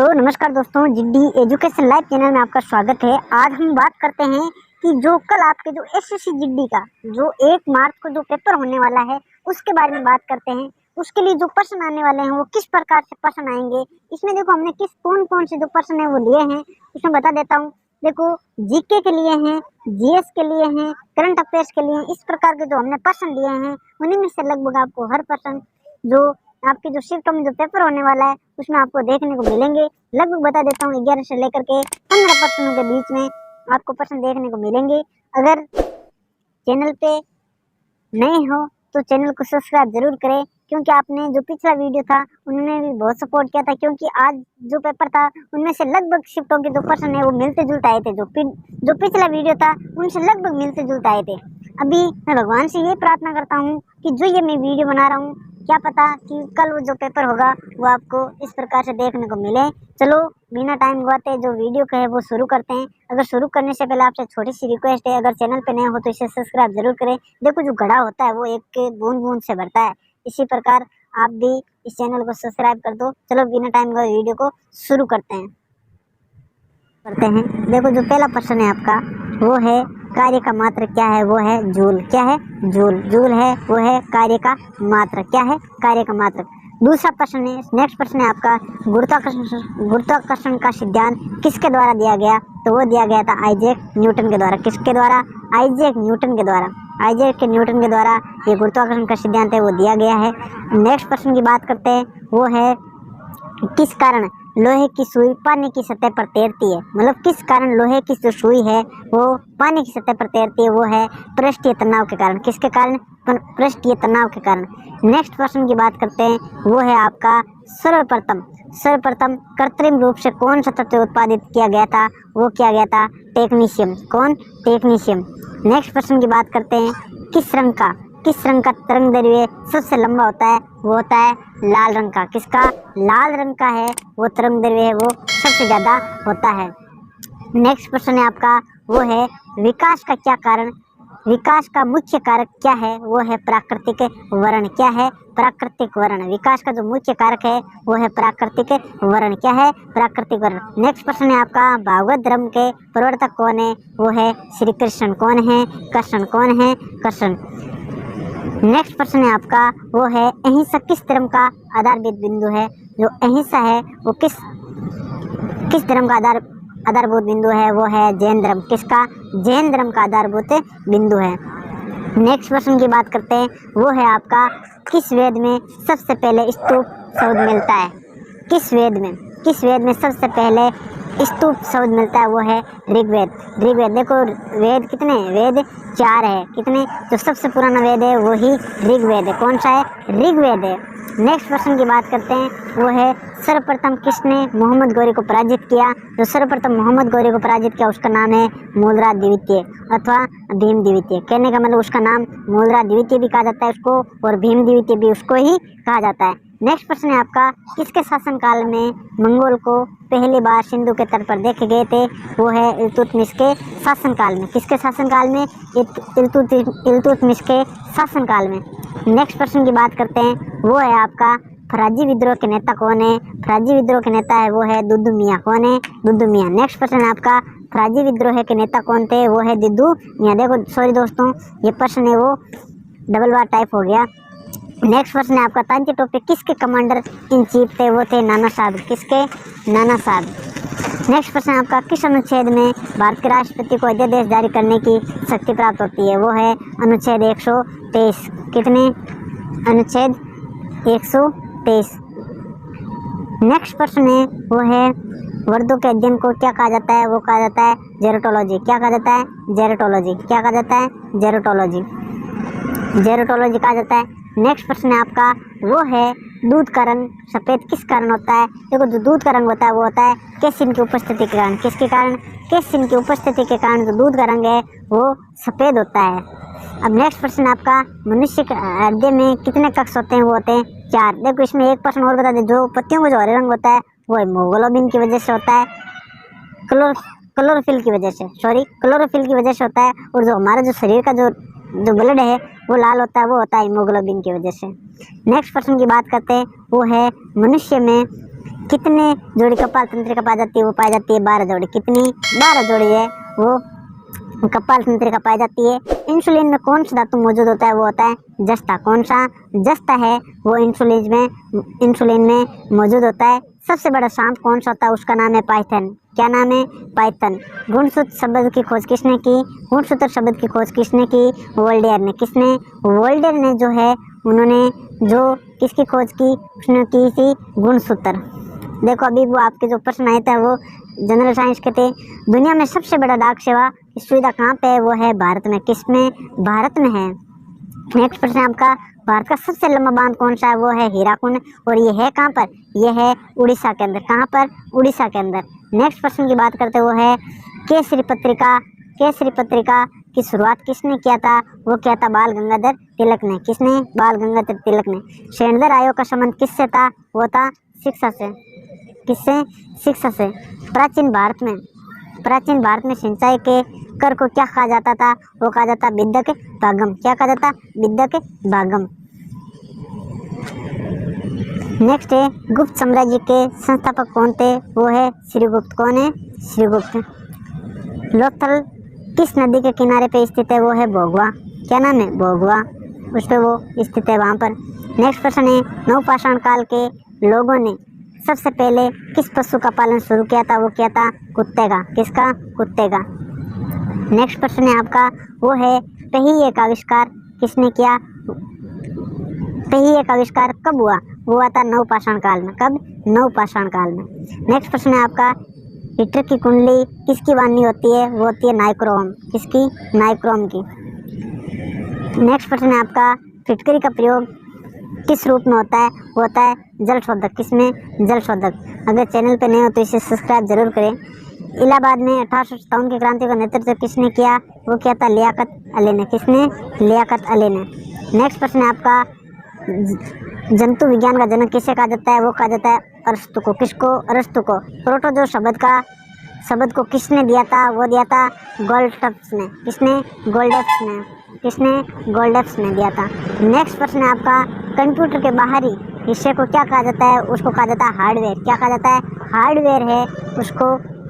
तो नमस्कार दोस्तों, जिड्डी एजुकेशन लाइव चैनल में आपका स्वागत है। आज हम बात करते हैं कि जो कल आपके जो एसएससी जिड्डी का जो 1 मार्च को जो पेपर होने वाला है उसके बारे में बात करते हैं। उसके लिए जो प्रश्न आने वाले हैं वो किस प्रकार से प्रश्न आएंगे, इसमें देखो हमने कौन कौन से जो प्रश्न है वो लिए हैं उसमें बता देता हूँ। देखो, जीके के लिए हैं, जीएस के लिए हैं, करंट अफेयर्स के लिए हैं। इस प्रकार के जो हमने प्रश्न लिए हैं उन्हीं में से लगभग आपको हर प्रश्न जो आपकी जो शिफ्ट में जो पेपर होने वाला है उसमें आपको देखने को मिलेंगे। लगभग बता देता हूँ 11 से लेकर के 15 प्रश्नों के बीच में आपको प्रश्न देखने को मिलेंगे। अगर चैनल पे नए हो तो चैनल को सब्सक्राइब जरूर करें, क्योंकि आपने जो पिछला वीडियो था उन्होंने भी बहुत सपोर्ट किया था। क्योंकि आज जो पेपर था उनमें से लगभग शिफ्टों के जो प्रश्न है वो मिलते जुलते आए थे। जो पिछला वीडियो था उनसे लगभग मिलते जुलते आए थे। अभी मैं भगवान से ये प्रार्थना करता हूँ कि जो ये मैं वीडियो बना रहा हूँ, क्या पता कि कल वो जो पेपर होगा वो आपको इस प्रकार से देखने को मिले। चलो बिना टाइम गवाते जो वीडियो का है वो शुरू करते हैं। अगर शुरू करने से पहले आपसे छोटी सी रिक्वेस्ट है, अगर चैनल पे नए हो तो इसे सब्सक्राइब जरूर करें। देखो, जो घड़ा होता है वो एक बूंद बूंद से भरता है, इसी प्रकार आप भी इस चैनल को सब्सक्राइब कर दो। चलो बिना टाइम गवाए वीडियो को शुरू करते हैं। देखो, जो पहला प्रश्न है आपका वो है कार्य का मात्र क्या है, वो है जूल। क्या है? जूल। जूल है वो है कार्य का मात्र। क्या है? कार्य का मात्र। दूसरा प्रश्न है, नेक्स्ट प्रश्न है आपका गुरुत्वाकर्षण का सिद्धांत किसके द्वारा दिया गया? तो वो दिया गया था आइजैक न्यूटन के द्वारा। किसके द्वारा? आइजैक न्यूटन के द्वारा। आइजैक न्यूटन के द्वारा ये गुरुत्वाकर्षण का सिद्धांत है वो दिया गया है। नेक्स्ट प्रश्न की बात करते हैं, वो है किस कारण लोहे की सुई पानी की सतह पर तैरती है? मतलब किस कारण लोहे की जो सुई है वो पानी की सतह पर तैरती है? वो है पृष्ठीय तनाव के कारण। किसके कारण? पृष्ठीय तनाव के कारण। नेक्स्ट प्रश्न की बात करते हैं, वो है आपका सर्वप्रथम कृत्रिम रूप से कौन सा तत्व उत्पादित किया गया था? वो किया गया था टेक्नीशियम। कौन? टेक्नीशियम। नेक्स्ट प्रश्न की बात करते हैं, किस रंग का तरंग दैर्घ्य सबसे लंबा होता है? वो होता है लाल रंग का। किसका? लाल रंग का है वो तरंग दैर्घ्य है वो सबसे ज्यादा होता है। नेक्स्ट प्रश्न है आपका, वो है विकास का मुख्य कारक क्या है? वो है प्राकृतिक वर्ण। क्या है? प्राकृतिक वर्ण। विकास का जो मुख्य कारक है वो है प्राकृतिक वर्ण। क्या है? प्राकृतिक वर्ण। नेक्स्ट प्रश्न है आपका, भागवत धर्म के प्रवर्तक कौन है? वो है श्री कृष्ण। कौन है? कृष्ण। कौन है? कृष्ण। नेक्स्ट प्रश्न है आपका, वो है अहिंसा किस धर्म का आधारभूत बिंदु है? जो अहिंसा है वो किस धर्म का आधारभूत बिंदु है? वो है जैन धर्म। किसका? जैन धर्म का आधारभूत बिंदु है। नेक्स्ट प्रश्न की बात करते हैं, वो है आपका किस वेद में सबसे पहले स्तूप शब्द मिलता है? किस वेद में सबसे पहले स्तूप शब्द मिलता है? वो है ऋग्वेद। देखो, वेद कितने? वेद 4 है। कितने? जो सबसे पुराना वेद है वो ही ऋग्वेद है। कौन सा है? ऋग्वेद है। नेक्स्ट प्रश्न की बात करते हैं, वो है सर्वप्रथम किसने मोहम्मद गौरी को पराजित किया? जो सर्वप्रथम मोहम्मद गौरी को पराजित किया उसका नाम है मूलराज द्वितीय अथवा भीम द्वितीय। कहने का मतलब उसका नाम मूलराज द्वितीय भी कहा जाता है उसको, और भीम द्वितीय भी उसको ही कहा जाता है। नेक्स्ट प्रश्न है आपका, किसके शासनकाल में मंगोल को पहली बार सिंधु के तट पर देखे गए थे? वो है इल्तुतमिश के शासनकाल में। किसके शासनकाल में? इल्तुतमिश के शासनकाल में। नेक्स्ट प्रश्न की बात करते हैं, वो है आपका फराजी विद्रोह के नेता कौन है? फराजी विद्रोह के नेता है वो है दुद्दू मियाँ। कौन है? दुद्दू मियाँ। नेक्स्ट प्रश्न है आपका, फराजी विद्रोह के नेता कौन थे? वो है दुद्दू मियाँ। देखो, सॉरी दोस्तों, ये प्रश्न है वो डबल बार टाइप हो गया। नेक्स्ट प्रश्न है आपका, तांती टोपे किसके कमांडर इन चीफ थे? वो थे नाना साहब। किसके? नाना साहब। नेक्स्ट प्रश्न है आपका, किस अनुच्छेद में भारत के राष्ट्रपति को अध्यादेश जारी करने की शक्ति प्राप्त होती है? वो है अनुच्छेद 123। कितने? अनुच्छेद 123। नेक्स्ट प्रश्न है वो है वर्दों के अध्ययन को क्या कहा जाता है? वो कहा जाता है जेरोटोलॉजी। क्या कहा जाता है? जेरोटोलॉजी। क्या कहा जाता है? जेरोटोलॉजी कहा जाता है। नेक्स्ट प्रश्न है आपका, वो है दूध का रंग सफेद किस कारण होता है? देखो, जो दूध का रंग होता है वो होता है कैसिन की उपस्थिति के कारण। किसके कारण? कैसिन की उपस्थिति के कारण जो दूध का रंग है वो सफेद होता है। अब नेक्स्ट प्रश्न आपका, मनुष्य के हृदय में कितने कक्ष होते हैं? वो होते हैं 4। देखो, इसमें एक प्रश्न और बता दें, जो पत्तियों का जो हरे रंग होता है वो हीमोग्लोबिन की वजह से होता है, क्लोरोफिल की वजह से होता है। और जो हमारा जो शरीर का जो ब्लड है वो लाल होता है, वो होता है हीमोग्लोबिन की वजह से। नेक्स्ट प्रश्न की बात करते हैं, वो है मनुष्य में कितने जोड़ी कपाल तंत्रिका पाई जाती है? वो पाई जाती है 12 जोड़ी। कितनी? 12 जोड़ी है वो कपाल तंत्रिका पाई जाती है। इंसुलिन में कौन सा धातु मौजूद होता है? वो होता है जस्ता। कौन सा? जस्ता है वो इंसुलिन में मौजूद होता है। सबसे बड़ा सांप कौन सा होता है? उसका नाम है पाइथन। क्या नाम है? पाइथन। गुणसूत्र शब्द की खोज किसने की? गुणसूत्र शब्द की खोज किसने की? वोल्टेयर ने। किसने? वोल्टेयर ने जो है उन्होंने जो किसकी खोज की? उसने की थी गुणसूत्र। देखो अभी वो आपके जो प्रश्न आए थे वो जनरल साइंस के थे। दुनिया में सबसे बड़ा डाक सेवा की सुविधा कहाँ पे है? वो है भारत में। किसमें? भारत में है। नेक्स्ट प्रश्न आपका, भारत का सबसे लंबा बांध कौन सा है? वो है हीराकुंड। और ये है कहाँ पर? ये है उड़ीसा के अंदर। कहाँ पर? उड़ीसा के अंदर। नेक्स्ट प्रश्न की बात करते वो है केसरी पत्रिका। केसरी पत्रिका की शुरुआत किसने किया था? वो किया था बाल गंगाधर तिलक ने। किसने? बाल गंगाधर तिलक ने। सेनेधर आयोग का संबंध किससे था? वो था शिक्षा से। किससे? शिक्षा से। प्राचीन भारत में सिंचाई के कर को क्या कहा जाता था? वो कहा जाता विद्या के भागम। क्या कहा जाता? विद्या के भागम। नेक्स्ट है गुप्त साम्राज्य के संस्थापक कौन थे? वो है श्रीगुप्त। कौन है? श्रीगुप्त। लोथल किस नदी के किनारे पे स्थित है? वो है भोगवा। क्या नाम है? भोगवा। उस पे वो स्थित है वहां पर। नेक्स्ट प्रश्न है नवपाषाण काल के लोगों ने सबसे पहले किस पशु का पालन शुरू किया था? वो किया था कुत्ते का। किसका? कुत्ते का। नेक्स्ट प्रश्न है आपका वो है पहिए का आविष्कार किसने किया? पहिए का आविष्कार कब हुआ? वो हुआ था नवपाषाण काल में। कब? नवपाषाण काल में। नेक्स्ट प्रश्न है आपका हीटर की कुंडली किसकी वानी होती है? वो होती है नाइक्रोम। किसकी? नाइक्रोम की। नेक्स्ट प्रश्न है आपका फिटकरी का प्रयोग किस रूप में होता है? वो होता है जल शोधक। किसमें? जल शोधक। अगर चैनल पे नए हो तो इसे सब्सक्राइब जरूर करें। इलाहाबाद में 1857 की क्रांति का नेतृत्व किसने किया? वो किया था लियाकत अली ने। किसने? लियाकत अली ने। नेक्स्ट प्रश्न है आपका जंतु विज्ञान का जनक किसे कहा जाता है? वो कहा जाता है अरस्तु को। किसको? अरस्तु को। प्रोटोजो शब्द को किसने दिया था? वो दिया था गोल्डफ्स ने। किसने? गोल्डफ्स ने। किसने? गोल्डफ्स ने दिया था। नेक्स्ट प्रश्न है आपका कंप्यूटर के बाहरी हिस्से को क्या कहा जाता है? उसको कहा जाता है हार्डवेयर। क्या कहा जाता है? हार्डवेयर है उसको,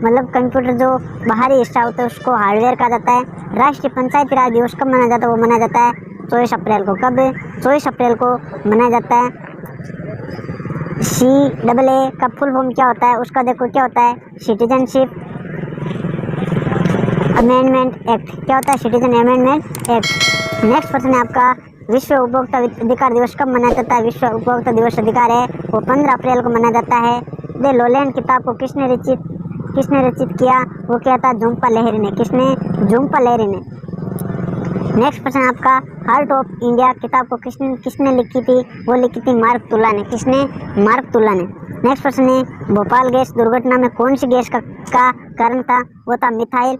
मतलब कंप्यूटर जो बाहरी हिस्सा होता है उसको हार्डवेयर कहा जाता है। राष्ट्रीय पंचायती राज दिवस कब मनाया जाता है? वो मनाया जाता है 24 अप्रैल को। कब? 24 अप्रैल को मनाया जाता है। CAA का फुल फॉर्म क्या होता है? उसका देखो क्या होता है? Citizenship amendment act. क्या होता है? Citizen amendment act. नेक्स्ट प्रश्न है आपका विश्व उपभोक्ता अधिकार दिवस कब मनाया जाता है? विश्व उपभोक्ता दिवस अधिकार है वो 15 अप्रैल को मनाया जाता है। द लोलैंड किताब को किसने रचित किया? वो किया था झुम्पा लाहिरी ने। किसने? झुम्पा लाहिरी ने। नेक्स्ट प्रश्न आपका हार्ट ऑफ इंडिया किताब को किसने लिखी थी? वो लिखी थी मार्क तुला ने। किसने? मार्क तुला ने। नेक्स्ट प्रश्न है भोपाल गैस दुर्घटना में कौन सी गैस का कारण था? वो था मिथाइल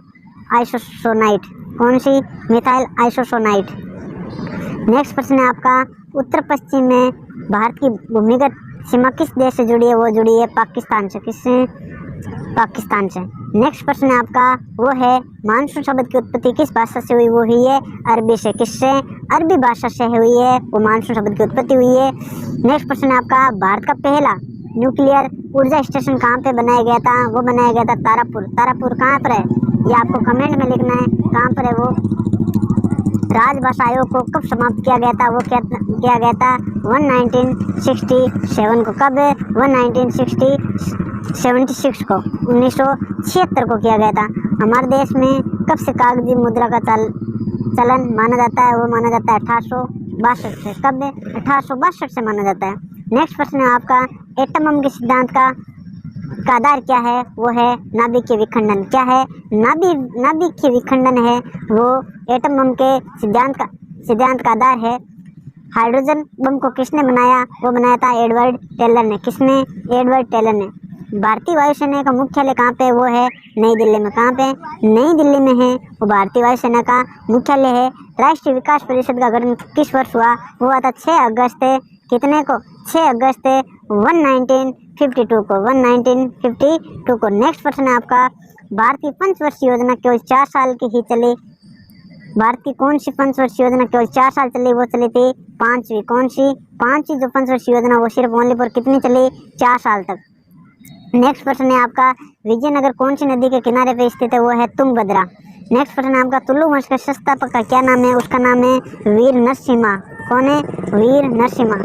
आइसोसोनाइट। कौन सी? मिथाइल आइसोसोनाइट। नेक्स्ट प्रश्न है आपका उत्तर पश्चिम में भारत की भूमिगत सीमा किस देश से जुड़ी है? वो जुड़ी है पाकिस्तान से। किससे? पाकिस्तान से। नेक्स्ट प्रश्न है आपका वो है मानसून शब्द की उत्पत्ति किस भाषा से हुई? वो हुई है अरबी से। किससे? अरबी भाषा से हुई है वो मानसून शब्द की उत्पत्ति हुई है। नेक्स्ट प्रश्न है आपका भारत का पहला न्यूक्लियर ऊर्जा स्टेशन कहाँ पे बनाया गया था? वो बनाया गया था तारापुर। तारापुर कहाँ पर है? ये आपको कमेंट में लिखना है कहाँ पर है वो। राजभाषा आयोग को कब समाप्त किया गया था? वो किया गया था 1967 को। कब? 1976 को, 1976 को किया गया था। हमारे देश में कब से कागजी मुद्रा का चलन माना जाता है? वो माना जाता है 1862 से। कब? 1862 से माना जाता है। नेक्स्ट प्रश्न है आपका एटम बम के सिद्धांत का आधार क्या है? वो है नाभिकीय विखंडन। क्या है? नाभिकीय विखंडन है वो एटम बम के सिद्धांत का आधार है। हाइड्रोजन बम को किसने बनाया? वो बनाया था एडवर्ड टेलर ने। किसने? एडवर्ड टेलर ने। भारतीय वायुसेना का मुख्यालय कहाँ पे? वो है नई दिल्ली में। कहाँ पे? नई दिल्ली में है वो भारतीय वायुसेना का मुख्यालय है। राष्ट्रीय विकास परिषद का गठन किस वर्ष हुआ? वो हुआ था 6 अगस्त। कितने को? 6 अगस्त 1952 को। 1952 को। नेक्स्ट प्रश्न है आपका भारतीय पंचवर्षीय योजना केवल 4 साल की ही चली। भारतीय कौन सी पंचवर्षीय योजना केवल 4 साल चली? वो चली थी 5वीं। कौन सी? 5वीं जो पंचवर्षीय योजना वो सिर्फ ओनली पर कितनी चली? 4 साल तक। नेक्स्ट प्रश्न है आपका विजयनगर कौन सी नदी के किनारे पे स्थित है? वो है तुंगभद्रा। नेक्स्ट प्रश्न है आपका तुलु वंश के संस्थापक का क्या नाम है? उसका नाम है वीर नरसिम्हा। कौन है? वीर नरसिम्हा।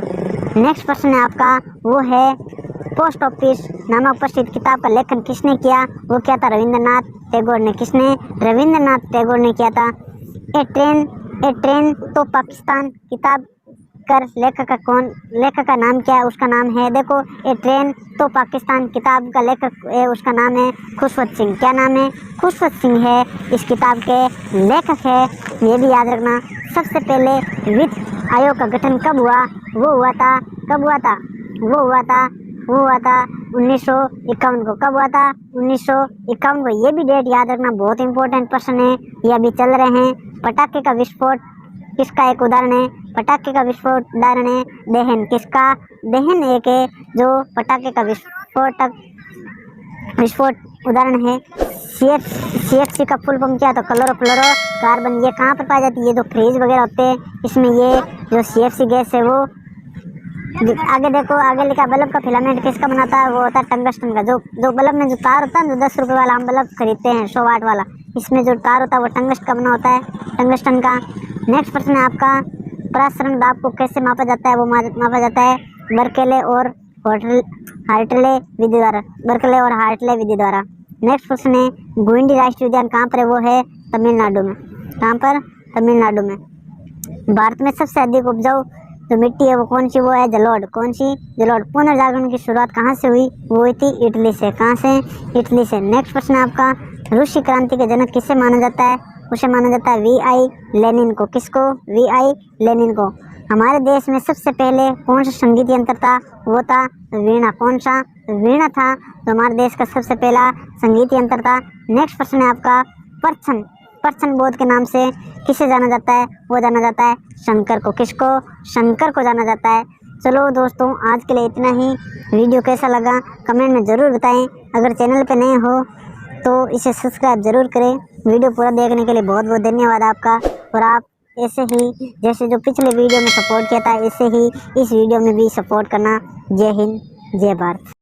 नेक्स्ट प्रश्न है आपका वो है पोस्ट ऑफिस नामक प्रसिद्ध किताब का लेखन किसने किया? वो क्या था? रविंद्रनाथ टैगोर ने। किसने? रविंद्रनाथ टैगोर ने किया था। ए ट्रेन तो पाकिस्तान किताब कर लेखक का नाम क्या है? उसका नाम है देखो ए ट्रेन तो पाकिस्तान किताब का लेखक है, उसका नाम है खुशवंत सिंह। क्या नाम है? खुशवंत सिंह है इस किताब के लेखक है, ये भी याद रखना। सबसे पहले वित्त आयोग का गठन कब हुआ? वो हुआ था 1951 को। कब हुआ था? 1951 को। ये भी डेट याद रखना, बहुत इंपॉर्टेंट प्रश्न है, ये अभी चल रहे हैं। पटाखे का विस्फोट किसका एक उदाहरण है? पटाखे का विस्फोट उदाहरण है दहन। किसका? दहन एक है जो पटाखे का विस्फोट उदाहरण है। CFC का फुल फॉर्म क्या? तो क्लोरोफ्लोरो कार्बन। ये कहाँ पर पाई जाती है? ये जो फ्रिज वगैरह होते हैं इसमें ये जो CFC गैस है वो। आगे देखो, आगे लिखा बल्ब का फिलामेंट किसका बनाता है? वो होता है टंगस्टन का। जो बल्ब में जो तार होता है ना, 10 रुपये वाला हम बल्ब खरीदते हैं 100 वाट वाला, इसमें जो तार होता है वो टंगस्ट का बना होता है, टंगस्टन का। नेक्स्ट प्रश्न है आपका प्रसरण दाब को कैसे मापा जाता है? वो मापा जाता है बर्कले और हार्टले विधि द्वारा। नेक्स्ट प्रश्न है गुइंडी राष्ट्रीय उद्यान कहाँ पर है? वो है तमिलनाडु में। कहाँ पर? तमिलनाडु में। भारत में सबसे अधिक उपजाऊ जो मिट्टी है वो कौन सी? वो है जलोढ़। कौन सी? जलोढ़। पुनर्जागरण की शुरुआत कहाँ से हुई? वो हुई थी इटली से। कहाँ से? इटली से। नेक्स्ट प्रश्न है आपका रूसी क्रांति के जनक किसे माना जाता है? उसे माना जाता है VI लेनिन को। किसको? VI लेनिन को। हमारे देश में सबसे पहले कौन सा संगीत यंत्र था? वो था वीणा। कौन सा? वीणा था तो हमारे देश का सबसे पहला संगीत यंत्र था। नेक्स्ट प्रश्न है आपका प्रच्छन्न बोध के नाम से किसे जाना जाता है? वो जाना जाता है शंकर को। किसको? शंकर को जाना जाता है। चलो दोस्तों, आज के लिए इतना ही। वीडियो कैसा लगा कमेंट में ज़रूर बताएं। अगर चैनल पे नए हो तो इसे सब्सक्राइब ज़रूर करें। वीडियो पूरा देखने के लिए बहुत बहुत धन्यवाद आपका। और आप ऐसे ही जैसे जो पिछले वीडियो में सपोर्ट किया था ऐसे ही इस वीडियो में भी सपोर्ट करना। जय हिंद, जय भारत।